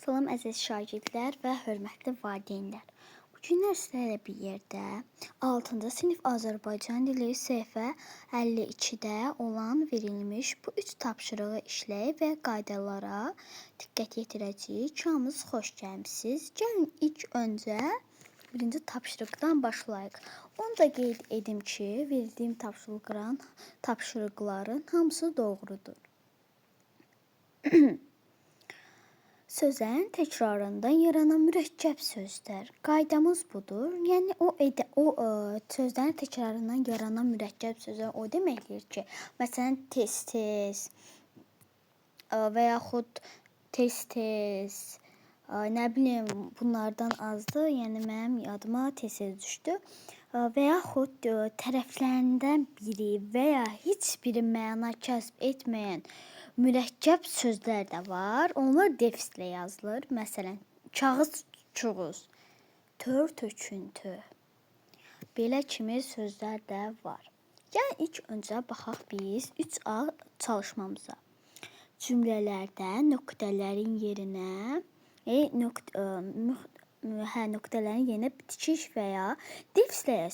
Salam əziz şagirdlər və hörmətli valideynlər. Bu günlər sizlərlə bir yerdə 6-cı sinif Azərbaycan dili səhifə 52-də olan verilmiş bu 3 tapşırığı işləyib və qaydalara diqqət yetirəcəyik. Hamınız xoş gəlmisiniz. Gəlin ilk öncə birinci tapşırıqdan başlayaq. Onu da qeyd edim ki, verdiyim tapşırıqların hamısı doğrudur. Sözlərin təkrarından yaranan mürəkkəb sözlər. Qaydamız budur. Yəni sözlərin təkrarından yaranan mürəkkəb sözlər o deməkdir ki, məsələn tez-tez və yaxud tez-tez, nə bilim bunlardan azdır. Yəni mənim yadıma tez-tez düşdü. Və yaxud tərəflərindən biri və ya heç biri məna kəsb etməyən mürəkkəb sözlər də var. Onlar defislə yazılır. Məsələn, kağız-çuğuz, tör-töküntü. Belə kimi sözlər də var. Yəni ilk öncə baxaq biz 3A çalışmamıza. Cümlələrdə nöqtələrin yerinə nöqtələrin yerinə bitişik və ya defislə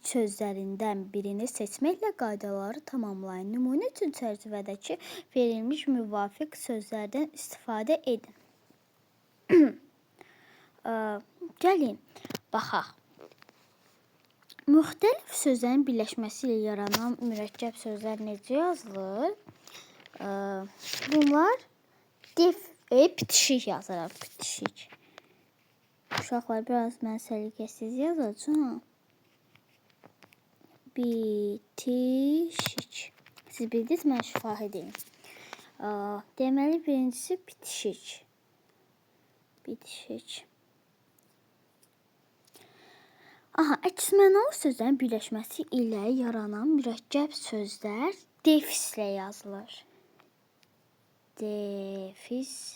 sözlərindən birini seçməklə qaydaları tamamlayın. Nümunə üçün çərçivədəki verilmiş müvafiq sözlərdən istifadə edin. Gəlin, baxaq. Müxtəlif sözlərin birləşməsi ilə yaranan mürəkkəb sözlər necə yazılır? Bunlar bitişik yazılır, bitişik. Uşaqlar, biraz mən səliqəsiz yazacağam. Bitişik. Siz bildiniz, mən şifahi deyim. Deməli, birincisi bitişik. Bitişik. Əks mənalı sözlərin birləşməsi ilə yaranan mürəkkəb sözlər defislə yazılır. Defislə.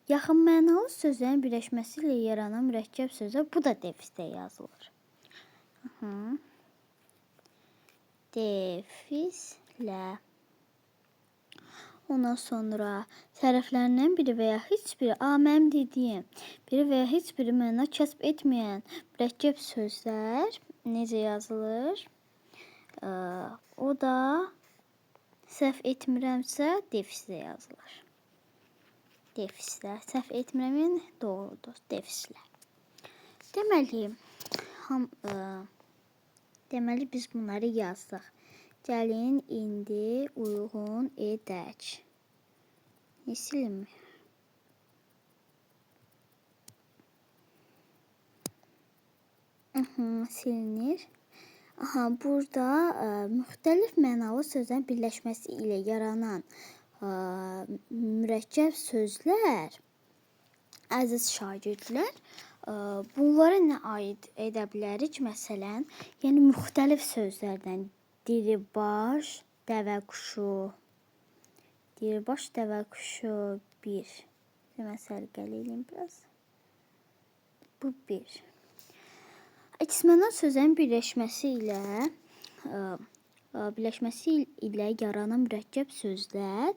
Yaxın mənalı sözlərin birləşməsi ilə yaranan mürəkkəb sözlər bu da defislə yazılır. Defislə. Ondan sonra tərəflərindən biri və ya heç biri, mənim dediyim, biri və ya heç biri məna kəsb etməyən mürəkkəb sözlər necə yazılır? O da səhv etmirəmsə defislə yazılır. Defislə. Səhv etmirəm, doğrudur. Defislə. Deməli biz bunları yazdıq. Gəlin indi uyğun edək. Silim. Silinir. Burada müxtəlif mənalı sözlərin birləşməsi ilə yaranan mürəkkəb sözlər, əziz şagirdlər, bunlara nə aid edə bilərik? Məsələn, yəni müxtəlif sözlərdən diribaş, dəvəquşu. Diribaş, dəvəquşu 1. Məsəl gələyim biraz. Bu 1. Əks mənalı sözlərin birləşməsi ilə yaranan mürəkkəb sözlər,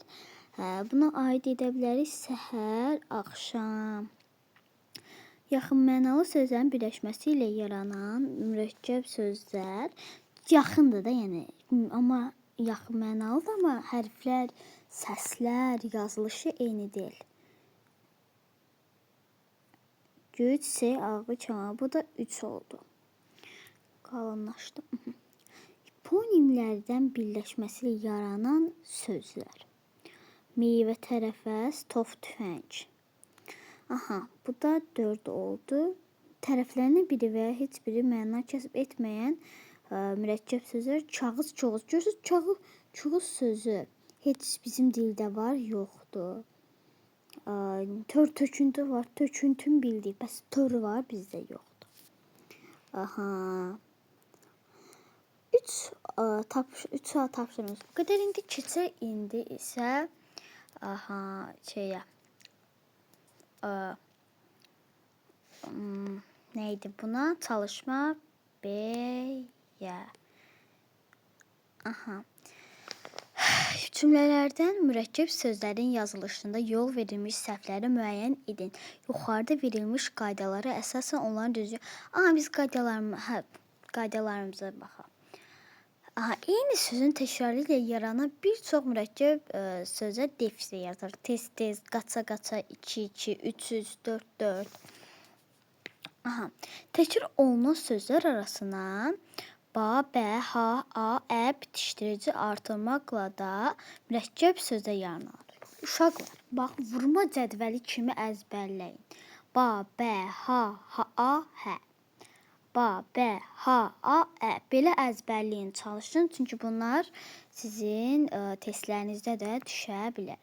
buna aid edə bilərik səhər, axşam. Yaxın mənalı sözlərin birləşməsi ilə yaranan mürəkkəb sözlər yaxındır da, yəni, amma yaxın mənalıdır, amma hərflər, səslər, yazılışı eyni deyil. Güc, S, ağı, çana. Bu da 3 oldu. Qalınlaşdı. Hiponimlərdən birləşməsi ilə yaranan sözlər. Meyvə, tərəfəs, top, tüfəng. Bu da 4 oldu. Tərəflərinin biri və ya heç biri məna kəsb etməyən mürəkkəb sözlər. Kağız, çoğuz. Görürsünüz, çoğuz sözü heç bizim dildə var, yoxdur. Tör, töküntü var. Töküntünü bildik. Bəs törü var, bizdə yoxdur. 3 saat tapşırımız bu qədər. İndi keçək, indi isə neydi buna? Çalışma B-yə. Cümlələrdən mürəkkəb sözlərin yazılışında yol verilmiş səhvləri müəyyən edin. Yuxarıda verilmiş qaydalara əsasən onların düzgün... Biz qaydalarımıza baxaq. Eyni sözün təkrarı ilə yaranan bir çox mürəkkəb sözə defislə yazılır. Tez-tez, qaça-qaça, 2-2, 3-3, 4-4. Təkrar olunan sözlər arasına ba, bə, ha, a, ə bitişdirici artırmaqla da mürəkkəb sözə yaranır. Uşaqlar, bax, vurma cədvəli kimi əzbərləyin. Ba, bə, ha, a, hə. Ba, bə, ha, a, ə. Belə əzbərləyin, çalışın, çünki bunlar sizin testlərinizdə də düşə bilər.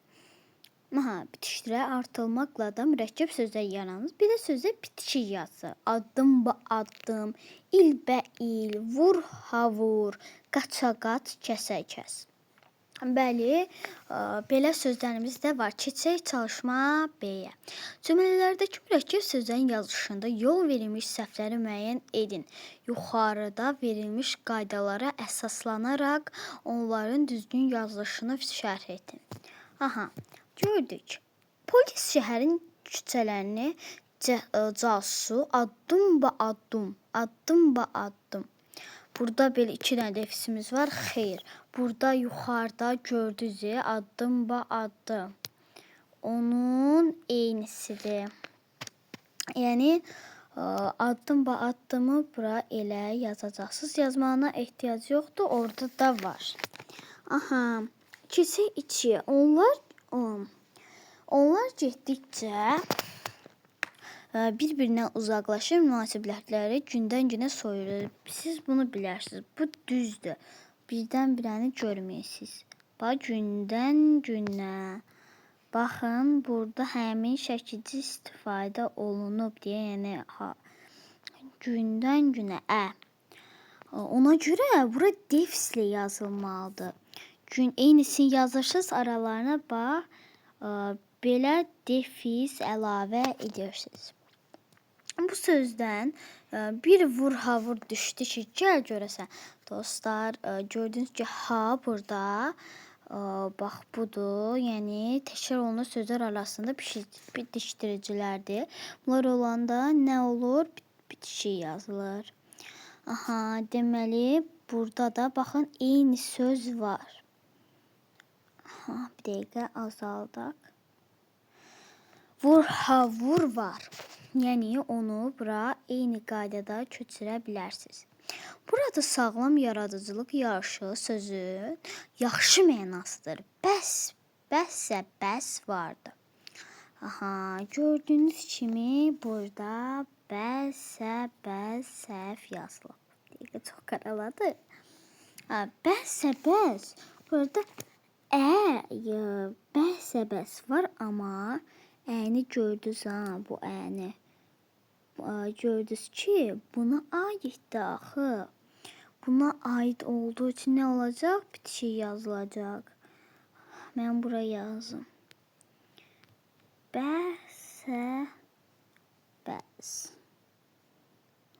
Bitişdirə artırmaqla da mürəkkəb sözlər yaranır. Bir də sözə bitişik yazı. Addım ba addım, il bə il, vur ha vur, qaça qaç, kəsə kəs. Bəli, belə sözlərimiz də var. Keçək çalışma B-yə. Cümlələrdəki mürəkkəb sözlərin yazılışında yol verilmiş səhvləri müəyyən edin. Yuxarıda verilmiş qaydalara əsaslanaraq onların düzgün yazılışını şərh edin. Gördük. Polis şəhərin küçələrini casusu addım ba addım, addım ba addım. Burada belə 2 dənə defisimiz var. Xeyr. Burada yuxarıda gördünüz addım ba addım. Onun eynisidir. Yəni addım ba addımı bura elə yazacaqsınız. Yazmağına ehtiyac yoxdur. Orada da var. Keçək 2-yə. Onlar getdikcə bir-birindən uzaqlaşır, münasibətləri gündən-günə soyulur. Siz bunu bilərsiniz. Bu düzdür. Birdən-birəni görməyəsiniz. Bax, gündən-günə. Baxın, burada həmin şəkildə istifadə olunub deyə, yəni gündən-günə Ona görə bura defislə yazılmalıdır. Eynisini yazırsınız, aralarına bax, belə defis əlavə edirsiniz. Bu sözdən bir vur ha vur düşdü ki, gəl görəsən. Dostlar, gördünüz ki, ha burada, bax budur, yəni təkrar olunan sözlər arasında bitişdiricilərdir. Bunlar olanda nə olur? Bitişik yazılır. Deməli, burada da baxın, eyni söz var. Bir dəqiqə azaldaq. Vur ha vur var. Yəni onu bura eyni qaydada köçürə bilərsiniz. Burada sağlam yaradıcılıq yarışı sözün yaxşı mənasıdır. Bəssə bəs vardı. Gördüyünüz kimi burada bəssə bəs səhv yazılıb. Bir dəqiqə çox qaraladı. Bəssə bəs. Burada bəssə bəs var, amma əni gördünüz bu əni. Gördünüz ki, buna aiddir axı. Buna aid olduğu üçün nə olacaq? Bitişik yazılacaq. Mən buraya yazım. Bəssə bəs.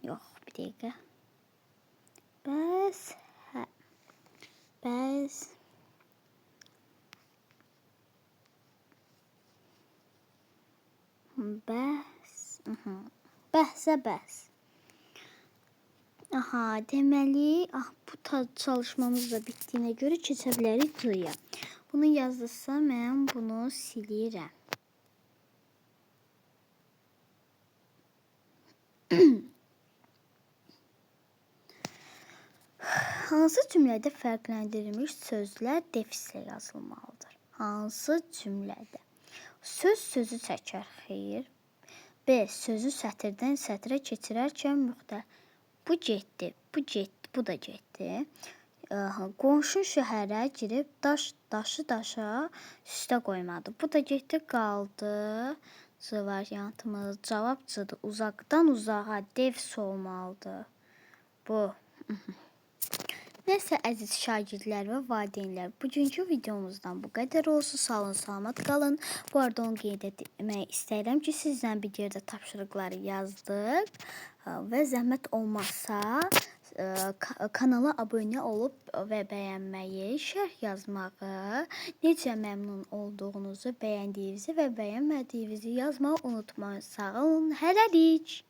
Yox, bir dəqiqə. Bəs bəhsə bəs. Deməli, bu çalışmamız da bitdiyinə görə keçə bilərik C-yə. Bunu yazdısa mən bunu silirəm. Hansı cümlədə fərqləndirilmiş sözlər defislə yazılmalıdır? Hansı cümlədə? Söz sözü çəkər, xeyr. B. Sözü sətirdən sətrə keçirərkən bu getdi, bu da getdi. Qonşu şəhərə girib daşı daşa üstə qoymadı. Bu da getdi, qaldı. C variantımız cavabcıdır. Uzaqdan uzağa defis olmalıdır. Bu. Nəsə əziz şagirdlər və valideynlər, bugünkü videomuzdan bu qədər olsun. Sağ olun, salamat qalın. Bu arada onu qeyd etmək istəyirəm ki, sizdən bir yerdə tapşırıqları yazdıq və zəhmət olmazsa kanala abunə olub və bəyənməyi, şərh yazmağı, necə məmnun olduğunuzu, bəyəndiyinizi və bəyənmədiyinizi yazmağı unutmayın. Sağ olun, hələlik.